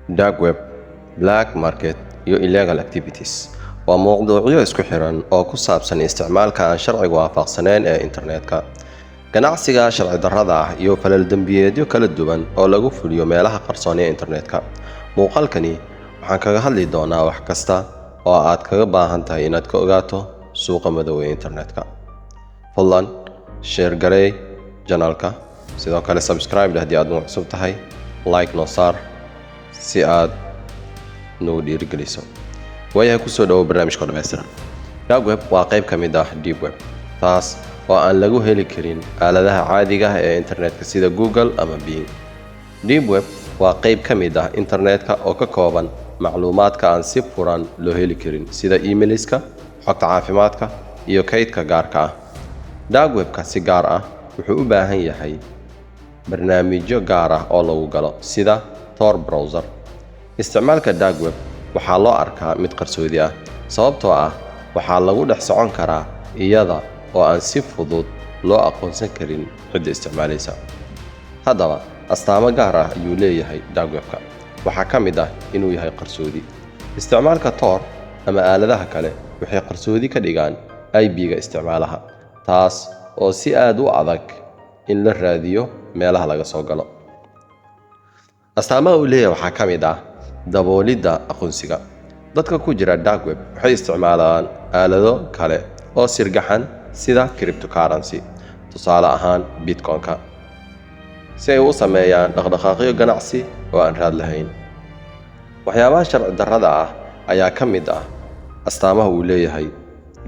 dark web, black market iyo illegal activities waa mowduucyo isku xiran oo ku saabsan isticmaalka aan sharciga waafaqsanayn ee internetka, ganacsiga sharci darrada ah iyo falal dambiyeedyo kala duwan oo lagu fuliyo meelaha qarsoon ee internetka. Muuqaalkani waxaan kaga hadli doonaa wax kasta oo aad kaga baahan tahay inaad ka ogaato suuqa madow ee internetka. Fadlan share garee channelka, sidoo kale subscribe haddii aad cusub tahay, like noo saar si aad noo dhiirigeliso. Waayahay ku soo dhawow barnaamijka dhammaystiran. Dark web waa qayb ka mid ah deep web, taas oo aan lagu heli karin aaladaha caadiga ah ee internetka sida Google ama Bing. Deep web waa qayb ka mid ah internetka oo ka kooban macluumaadka aan si furan loo heli karin sida emailska, xogta caafimaadka iyo kaydka gaarka ah. Dark webka si gaar ah wuxuu u baahan yahay barnaamijyo gaar ah oo lagu galo sida Tor browser. Isticmaalka dark web waxaa loo arkaa mid qarsoodi ah sababtoo ah waxaa lagu dhex socon karaa iyada oo aan si fudud loo aqoonsan karin cidda isticmaalaysa. Haddaba, astaamo gaar ah ayuu leeyahay dark webka. Waxaa ka mid ah inuu yahay qarsoodi. Isticmaalka Tor ama aaladaha kale waxay qarsoodi ka dhigaan IP-ga isticmaalaha, taas oo si aad u adag in la raadiyo meelaha laga soo galo. Astaamaha uu leeyahay waxaa ka mid ah daboolidda aqoonsiga. Dadka ku jira dark web waxay isticmaalaan aalado kale oo sirgaxan sida cryptocurrency, tusaale ahaan Bitcoin-ka, si ay u sameeyaan dhaqdhaqaaqyo ganacsi oo aan raad lahayn. Waxyaabaha sharci darrada ah ayaa ka mid ah astaamaha uu leeyahay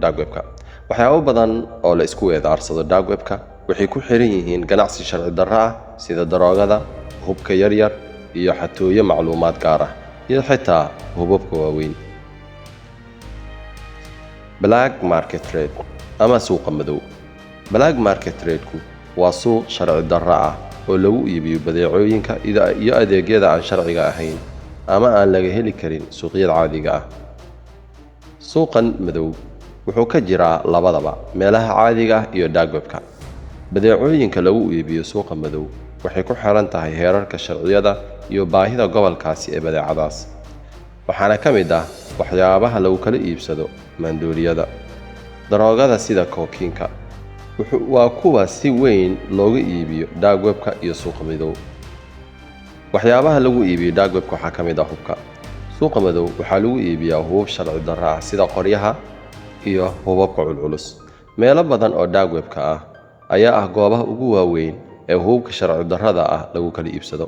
dark webka. Waxyaabo badan oo la isku weedaarsado dark webka waxay ku xiran yihiin ganacsi sharci darro ah sida daroogada, hubka yaryar iyo xatooyo macluumaad gaar ah iyo xitaa hubabka waaweyn. Black market trade ama suuqa madow. Black market trade-ku waa suuq sharci darro ah oo lagu iibiyo badeecooyinka iyo adeegyada aan sharciga ahayn ama aan laga heli karin suuqyada caadiga ah. Suuqan madow wuxuu ka jiraa labadaba meelaha caadiga ah iyo dark webka. Badeecooyinka lagu iibiyo suuqa madow waxay ku xiran tahay heerarka sharciyada iyo baahida gobolkaasi ee badeecadaas. Waxaana ka mid ah waxyaabaha lagu kala iibsado maandooriyada, daroogada sida cocaine-ka. Waa kuwa si weyn looga iibiyo dark webka iyo suuqa madow. Waxyaabaha lagu iibiyo dark webka waxaa ka mid ah hubka. Suuqa madow waxaa lagu iibiyaa hubab sharci darro ah sida qoryaha iyo hubabka culculus. Meelo badan oo dark webka ah ayaa ah goobaha ugu waaweyn ee hubabka sharci darrada ah lagu kala iibsado.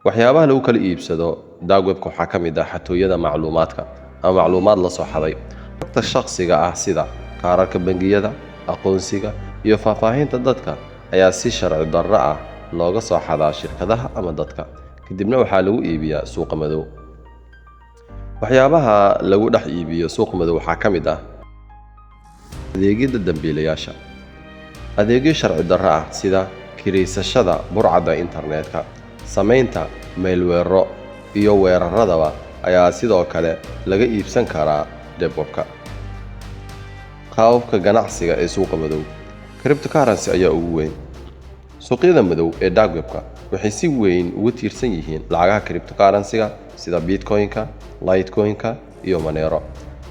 Waxyaabaha lagu kala iibsado dark webka waxaa ka mid ah xatooyada macluumaadka ama macluumaad la soo xaday. Xogta shakhsiga ah sida kaararka bangiyada, aqoonsiga iyo faahfaahinta dadka ayaa si sharci darro ah looga soo xadaa shirkadaha ama dadka, kadibna waxaa lagu iibiyaa suuqa madow. Waxyaabaha lagu dhex iibiyo suuqa madow waxaa ka mid ah adeegyada dambiilayaasha, adeegyo sharci darro ah sida kiriisashada burcadda internetka, samaynta mailweero iyo weeraradaba ayaa sidoo kale laga iibsan karaa dark webka. Qaababka ganacsiga ee suuqa madow. Cryptocurrency ayaa ugu weyn. Suuqyada madow ee dark webka waxay si weyn ugu tiirsan yihiin lacagaha cryptocurrency-ga sida Bitcoin-ka, Litecoin-ka iyo Monero.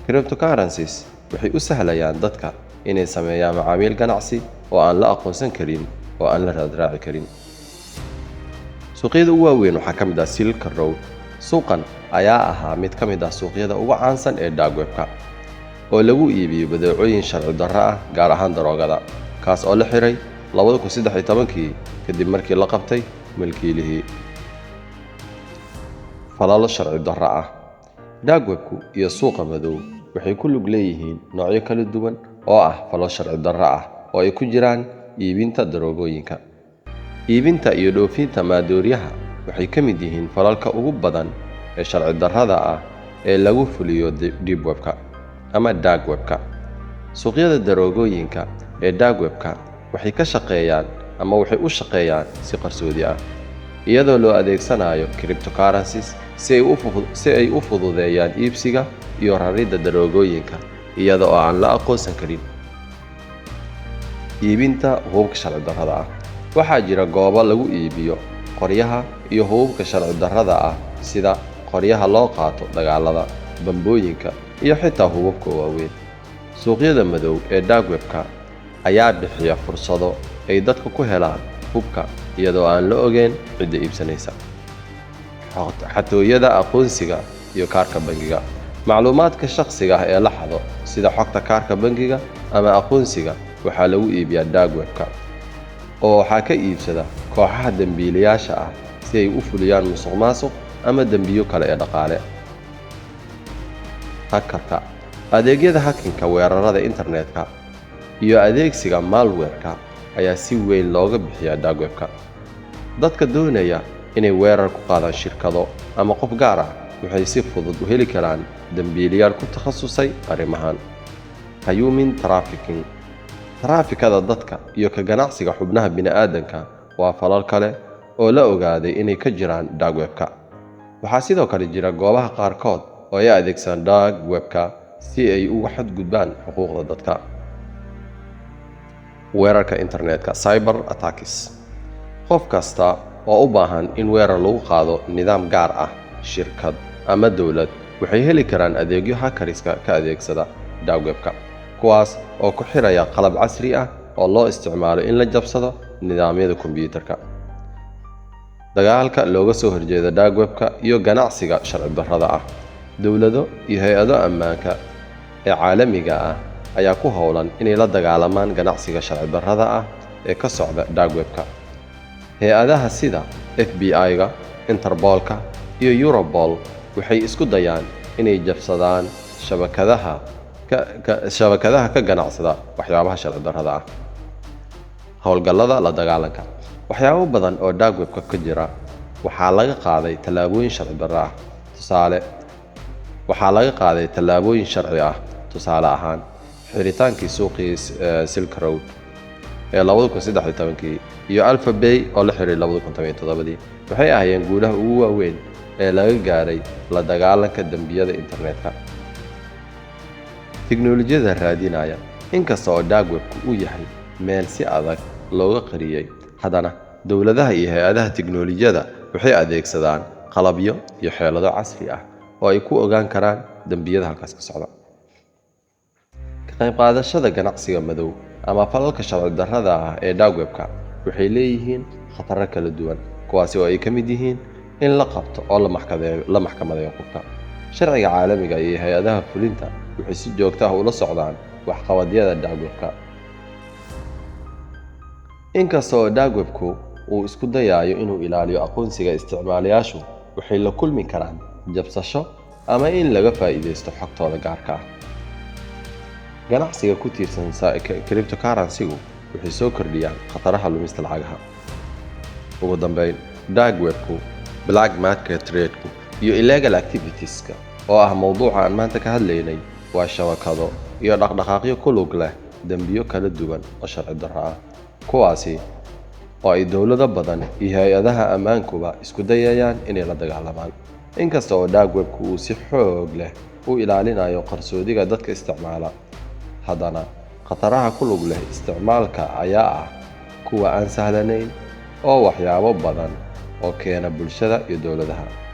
Cryptocurrencies waxay u sahlayaan dadka inay sameeyaan macaamiil ganacsi oo aan la aqoonsan karin oo aan la raadraaci karin. Suuqyada ugu waaweyn waxaa ka mid ah Silk Road. Suuqan ayaa ahaa mid ka mid ah suuqyada ugu caansan ee dark webka oo lagu iibiyo badeecooyin sharci darro ah gaar ahaan daroogada, kaas oo la xiray 2013 kadib markii la qabtay milkiilihii. Falalo sharci darro ah. Dark webku iyo suuqa madow waxay ku lug leeyihiin noocyo kala duwan oo ah falal sharci darro ah oo ay ku jiraan iibinta daroogooyinka. Iibinta iyo dhoofinta maandooriyaha waxay ka mid yihiin falalka ugu badan ee sharci darrada ah ee lagu fuliyo deep webka ama dark webka. Suuqyada daroogooyinka ee dark webka waxay ka shaqeeyaan ama waxay u shaqeeyaan si qarsoodi ah, iyadoo loo adeegsanayo cryptocurrencies si ay u fududeeyaan iibsiga iyo raridda daroogooyinka iyada oo aan la aqoonsan karin. Iibinta hubabka sharci darrada ah. Waxaa jira goobo lagu iibiyo qoryaha iyo hubabka sharci darrada ah sida qoryaha loo qaato dagaalada, bambooyinka iyo xitaa hubabka waaweyn. Suuqyada madow ee dark web-ka ayaa bixiya fursado ay dadku ku helaan hubka iyadoo aan la ogeyn cidda iibsanaysa. Xatooyada aqoonsiga iyo kaarka bangiga. Macluumaadka shakhsiga ah ee la xado sida xogta kaarka bangiga ama aqoonsiga waxaa lagu iibiyaa dark web-ka, oo waxaa ka iibsada kooxaha dambiilayaasha ah si ay u fuliyaan musuqmaasuq ama dembiyo kale ee dhaqaale. Hakarka. Adeegyada hacking-ka, weerarada internetka iyo adeegsiga malware-ka ayaa si weyn looga bixiyaa dark web-ka. Dadka doonaya inay weerar ku qaadaan shirkado ama qof gaar ah waxay si fudud u heli karaan dambiilayaal ku takhasusay arrimahan. Human trafficking. Taraafikada dadka iyo ka ganacsiga xubnaha bini'aadanka waa falal kale oo la ogaaday inay ka jiraan dark web-ka. Waxaa sidoo kale jira goobaha qaarkood oo ay adeegsadaan dark web-ka si ay uga xadgudbaan xuquuqda dadka. Weerarka internetka, cyber attacks. Qof kasta oo u baahan in weerar lagu qaado nidaam gaar ah, shirkad ama dawlad waxay heli karaan adeegyo hackeriska ka adeegsada dark web-ka, kuwaas oo ku xiraya qalab casri ah oo loo isticmaalo in la jabsado nidaamyada kombiyuutarka. Dagaalka looga soo horjeeda dark web-ka iyo ganacsiga sharci darrada ah. Dawlado iyo hay-ado ammaanka ee caalamiga ah ayaa ku howlan inay la dagaalamaan ganacsiga sharci darrada ah ee ka socda dark web-ka. Hay-adaha sida FBI-ga, Interpol-ka iyo Europol waxay isku dayaan inay jabsadaan shabakadaha ka ganacsada waxyaabaha sharci darrada ah. Howlgallada la dagaalanka. Waxyaabo badan oo dark web-ka ka jira waxaa laga qaaday tallaabooyin sharci darro ah. Tusaale ahaan, xiritaankii suuqii Silk Road ee 2013 iyo Alphabay oo la xiray 2017 waxay ahaayeen guulaha ugu waaweyn ee laga gaaray la dagaalanka dambiyada internetka. Tiknoolajiyada raadinaya. Inkasta oo dark web-ku uu yahay meel si adag looga qariyay, haddana dawladaha iyo hay-adaha tiknoolajiyada waxay adeegsadaan qalabyo iyo xeelado casri ah oo ay ku ogaan karaan dambiyada halkaas ka socda. Ka qayb qaadashada ganacsiga madow ama falalka sharci darrada ah ee dark web-ka waxay leeyihiin khataro kala duwan, kuwaasi oo ay ka mid yihiin in la qabto oo la maxkamadeeyo qofka. Sharciga caalamiga iyo hay-adaha fulinta waxay si joogto ah ula socdaan waxqabadyada dark web-ka. Inkasta oo dark web-ku uu isku dayayo inuu ilaaliyo aqoonsiga isticmaalayaashu, waxay la kulmi karaan jabsasho ama in laga faa'iideysto xogtooda gaarka ah. Ganacsiga ku tiirsan cryptocurrency-gu waxay soo kordhiyaan khataraha lumista lacagaha. Ugu dambeyn, dark web-ku, black market trade-ku iyo illegal activities-ka oo ah mowduuca aan maanta ka hadlaynay waa shabakado iyo dhaqdhaqaaqyo ku lug leh dambiyo kala duwan oo sharci darro ah, kuwaasi oo ay dawlado badan iyo hay-adaha ammaankuba isku dayayaan inay la dagaalamaan. Inkasta oo dark web-ku uu si xoog leh u ilaalinayo qarsoodiga dadka isticmaala, haddana khataraha ku lug leh isticmaalka ayaa ah kuwa aan sahlanayn oo waxyaabo badan oo keena bulshada iyo dawladaha.